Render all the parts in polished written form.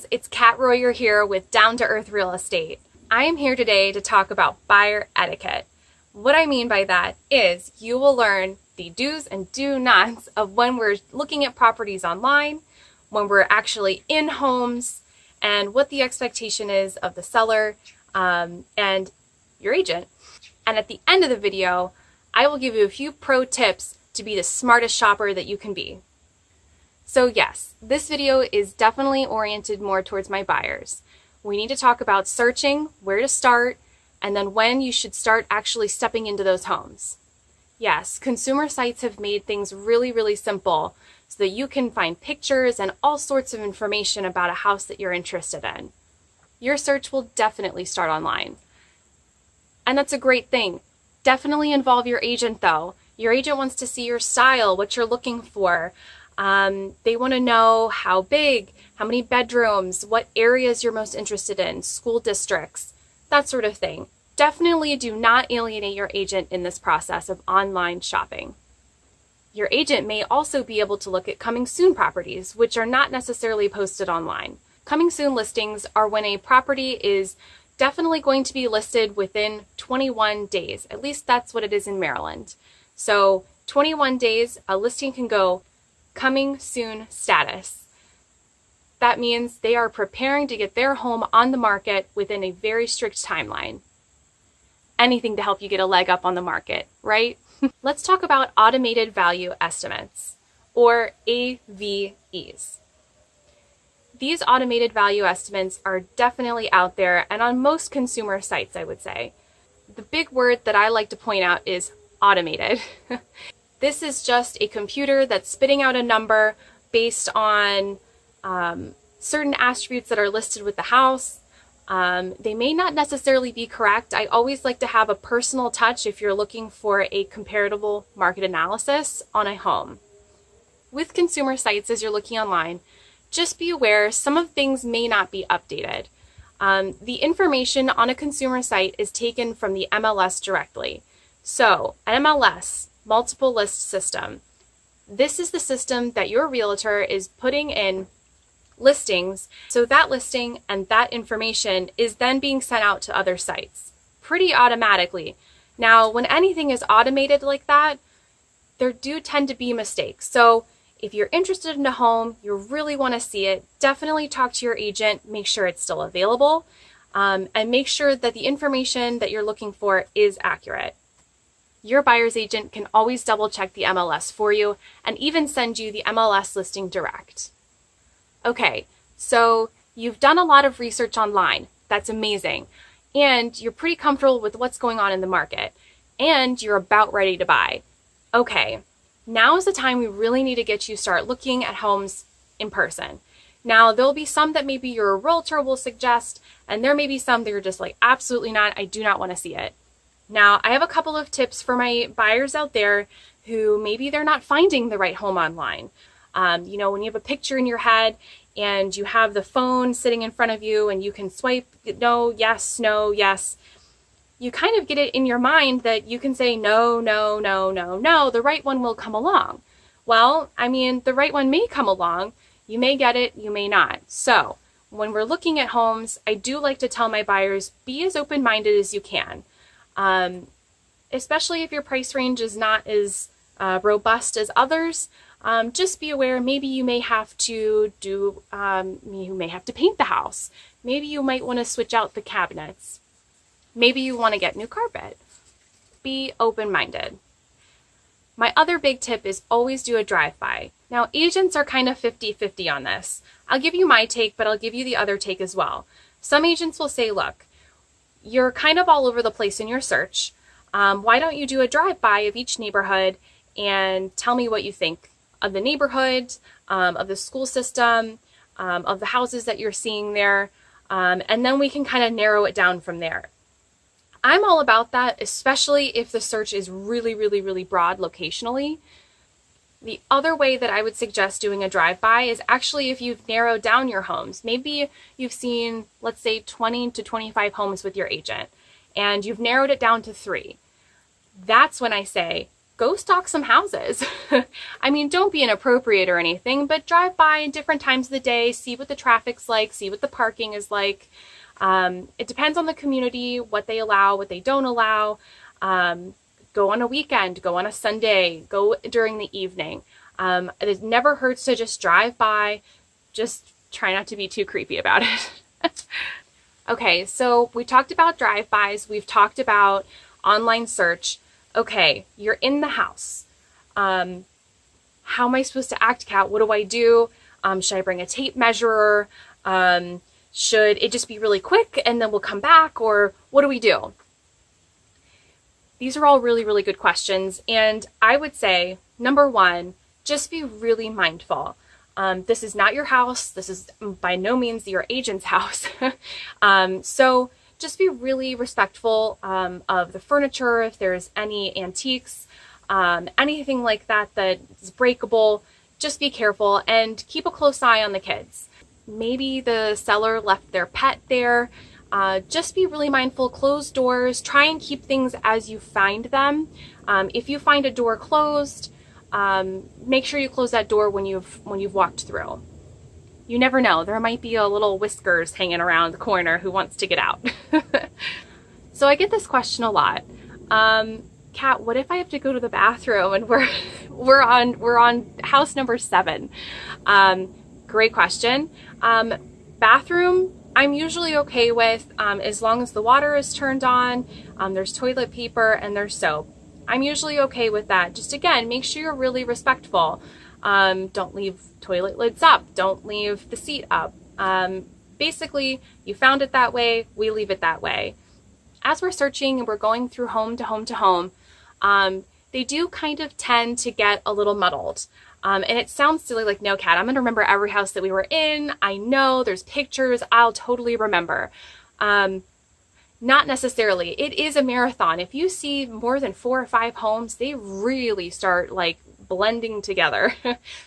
guys, it's Kat Royer here with Down to Earth Real Estate. I am here today to talk about buyer etiquette. What I mean by that is you will learn the do's and do nots of when we're looking at properties online, when we're actually in homes, and what the expectation is of the seller and your agent. And at the end of the video, I will give you a few pro tips to be the smartest shopper that you can be. So yes, this video is definitely oriented more towards my buyers. We need to talk about searching, where to start, and then when you should start actually stepping into those homes. Yes, consumer sites have made things really simple so that you can find pictures and all sorts of information about a house that you're interested in. Your search will definitely start online. And that's a great thing. Definitely involve your agent though. Your agent wants to see your style, what you're looking for. They want to know how big, how many bedrooms, what areas you're most interested in, school districts, that sort of thing. Definitely do not alienate your agent in this process of online shopping. Your agent may also be able to look at coming soon properties, which are not necessarily posted online. Coming soon listings are when a property is definitely going to be listed within 21 days. At least that's what it is in Maryland. So 21 days, a listing can go coming soon status. That means they are preparing to get their home on the market within a very strict timeline. Anything to help you get a leg up on the market, right? Let's talk about automated value estimates, or AVEs. These automated value estimates are definitely out there and on most consumer sites, I would say. The big word that I like to point out is automated. This is just a computer that's spitting out a number based on certain attributes that are listed with the house. They may not necessarily be correct. I always like to have a personal touch if you're looking for a comparable market analysis on a home. With consumer sites, as you're looking online, just be aware some of things may not be updated. The information on a consumer site is taken from the MLS directly. So, an MLS, multiple list system. This is the system that your realtor is putting in listings, so that listing and that information is then being sent out to other sites pretty automatically. Now, when anything is automated like that, there do tend to be mistakes. So if you're interested in a home, you really want to see it, definitely talk to your agent, make sure it's still available, and make sure that the information that you're looking for is accurate. Your buyer's agent can always double check the MLS for you and even send you the MLS listing direct. Okay, so you've done a lot of research online. That's amazing. And you're pretty comfortable with what's going on in the market. And you're about ready to buy. Okay, now is the time we really need to get you start looking at homes in person. Now, there'll be some that maybe your realtor will suggest, and there may be some that you're just like, absolutely not, I do not want to see it. Now, I have a couple of tips for my buyers out there who maybe they're not finding the right home online. When you have a picture in your head and you have the phone sitting in front of you and you can swipe no, yes, you kind of get it in your mind that you can say no, the right one will come along. Well, the right one may come along. You may get it, you may not. So when we're looking at homes, I do like to tell my buyers, be as open-minded as you can. Especially if your price range is not as robust as others, just be aware maybe you may have to paint the house. Maybe you might want to switch out the cabinets. Maybe you want to get new carpet. Be open-minded. My other big tip is always do a drive-by. Now, agents are kind of 50-50 on this. I'll give you my take, but I'll give you the other take as well. Some agents will say, look, you're kind of all over the place in your search. Why don't you do a drive-by of each neighborhood and tell me what you think of the neighborhood, of the school system, of the houses that you're seeing there, and then we can kind of narrow it down from there. I'm all about that, especially if the search is really broad locationally. The other way that I would suggest doing a drive-by is actually if you've narrowed down your homes. Maybe you've seen, let's say, 20 to 25 homes with your agent, and you've narrowed it down to 3. That's when I say, go stalk some houses. I mean, don't be inappropriate or anything, but drive by at different times of the day, see what the traffic's like, see what the parking is like. It depends on the community, what they allow, what they don't allow. Go on a weekend, go on a Sunday, go during the evening. It never hurts to just drive by. Just try not to be too creepy about it. Okay, so we talked about drive-bys. We've talked about online search. Okay, you're in the house. How am I supposed to act, Kat? What do I do? Should I bring a tape measure? Should it just be really quick and then we'll come back? Or what do we do? These are all really, really good questions. And I would say, number one, just be really mindful. This is not your house. This is by no means your agent's house. So just be really respectful of the furniture. If there's any antiques, anything like that that is breakable, just be careful and keep a close eye on the kids. Maybe the seller left their pet there. Just be really mindful, close doors, try and keep things as you find them. If you find a door closed, make sure you close that door when you've walked through. You never know, there might be a little Whiskers hanging around the corner who wants to get out. So I get this question a lot. Kat, what if I have to go to the bathroom and we're on house number 7? Great question. Bathroom, I'm usually okay with as long as the water is turned on, there's toilet paper, and there's soap. I'm usually okay with that. Just again, make sure you're really respectful. Don't leave toilet lids up. Don't leave the seat up. Basically, you found it that way, we leave it that way. As we're searching and we're going through home to home to home, they do kind of tend to get a little muddled. And it sounds silly, like, no, Kat, I'm going to remember every house that we were in. I know there's pictures. I'll totally remember. Not necessarily. It is a marathon. If you see more than 4 or 5 homes, they really start like blending together.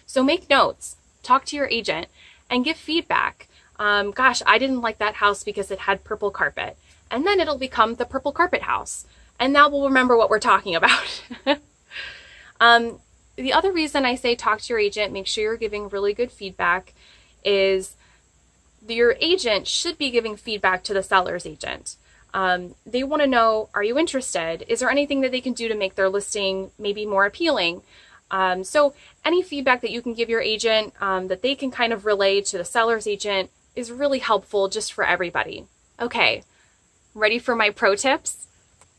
So make notes, talk to your agent, and give feedback. Gosh, I didn't like that house because it had purple carpet. And then it'll become the purple carpet house. And now we'll remember what we're talking about. The other reason I say talk to your agent, make sure you're giving really good feedback, is your agent should be giving feedback to the seller's agent. They want to know, are you interested? Is there anything that they can do to make their listing maybe more appealing? So any feedback that you can give your agent that they can kind of relay to the seller's agent is really helpful just for everybody. Okay, ready for my pro tips?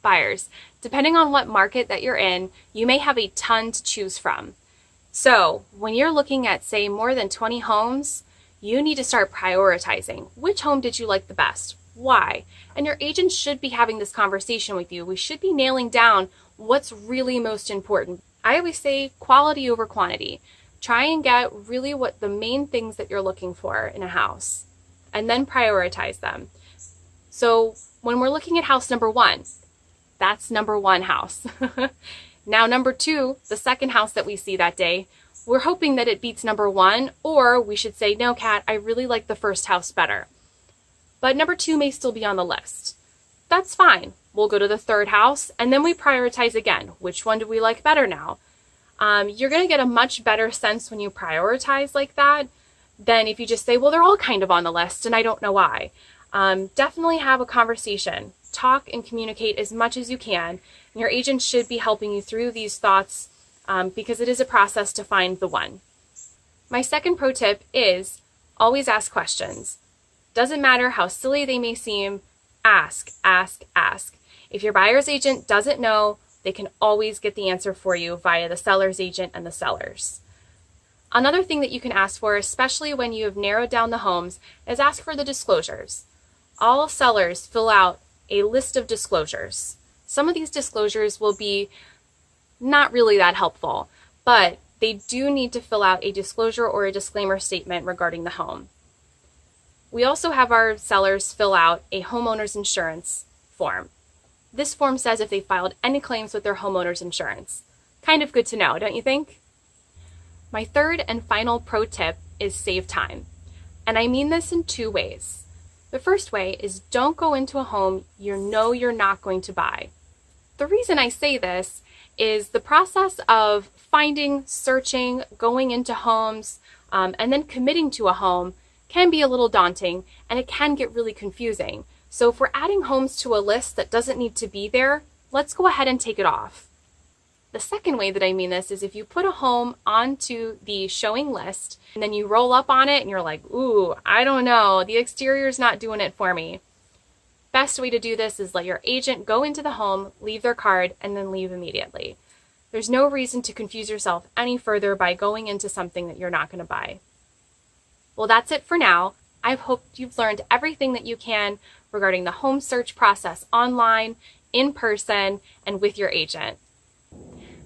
Buyers, depending on what market that you're in, you may have a ton to choose from. So when you're looking at, say, more than 20 homes, you need to start prioritizing. Which home did you like the best? Why? And your agent should be having this conversation with you. We should be nailing down what's really most important. I always say quality over quantity. Try and get really what the main things that you're looking for in a house, and then prioritize them. So when we're looking at house number 1, that's number 1 house. Now number 2, the second house that we see that day, we're hoping that it beats number 1, or we should say, no, Kat, I really like the first house better. But number 2 may still be on the list. That's fine. We'll go to the third house, and then we prioritize again. Which one do we like better now? You're going to get a much better sense when you prioritize like that than if you just say, well, they're all kind of on the list, and I don't know why. Definitely have a conversation. Talk and communicate as much as you can. And your agent should be helping you through these thoughts because it is a process to find the one. My second pro tip is always ask questions. Doesn't matter how silly they may seem, ask, ask, ask. If your buyer's agent doesn't know, they can always get the answer for you via the seller's agent and the sellers. Another thing that you can ask for, especially when you have narrowed down the homes, is ask for the disclosures. All sellers fill out a list of disclosures. Some of these disclosures will be not really that helpful, but they do need to fill out a disclosure or a disclaimer statement regarding the home. We also have our sellers fill out a homeowner's insurance form. This form says if they filed any claims with their homeowner's insurance. Kind of good to know, don't you think? My third and final pro tip is save time. And I mean this in 2 ways. The first way is don't go into a home you know you're not going to buy. The reason I say this is the process of finding, searching, going into homes, and then committing to a home can be a little daunting, and it can get really confusing. So if we're adding homes to a list that doesn't need to be there, let's go ahead and take it off. The second way that I mean this is if you put a home onto the showing list and then you roll up on it and you're like, ooh, I don't know, the exterior's not doing it for me. Best way to do this is let your agent go into the home, leave their card, and then leave immediately. There's no reason to confuse yourself any further by going into something that you're not going to buy. Well, that's it for now. I hope you've learned everything that you can regarding the home search process online, in person, and with your agent.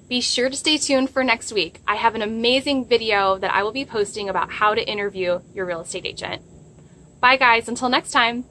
Be sure to stay tuned for next week. I have an amazing video that I will be posting about how to interview your real estate agent. Bye guys, until next time.